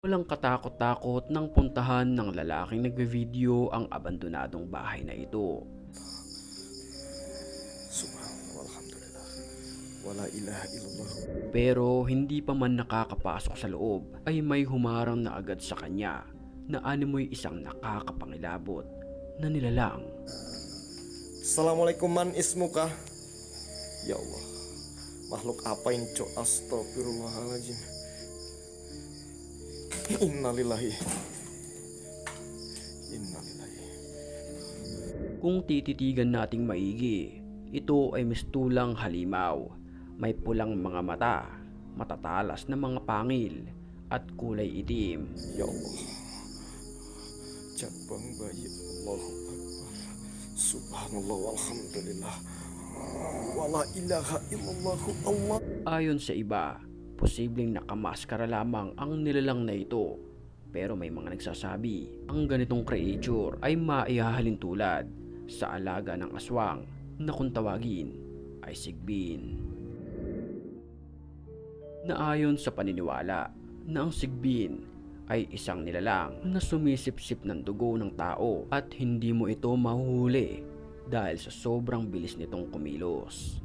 Walang katakot-takot nang puntahan ng lalaking nagbe-video ang abandonadong bahay na ito. Subhanallah, walhamdulillah, wala ilaha illallah. Pero hindi pa man nakakapasok sa loob ay may humarang na agad sa kanya na animoy isang nakakapangilabot na nilalang. Assalamualaikum, man ismuka? Ya Allah, makhluk apa ini cok? Astagfirullahaladzim. Innalillahi. Innalillahi. Kung tititigan nating maigi, ito ay mistulang halimaw. May pulang mga mata, matatalas na mga pangil, at kulay itim. Ya Allah, cabang bayi, Allahu Akbar. Subhanallah, walhamdulillah, wala ilaha illallah. Allah. Ayon sa iba, posibleng nakamaskara lamang ang nilalang na ito. Pero may mga nagsasabi, ang ganitong creature ay maihahalin tulad sa alaga ng aswang na kung tawagin ay sigbin. Naayon sa paniniwala na ang sigbin ay isang nilalang na sumisipsip ng dugo ng tao at hindi mo ito mahuhuli dahil sa sobrang bilis nitong kumilos.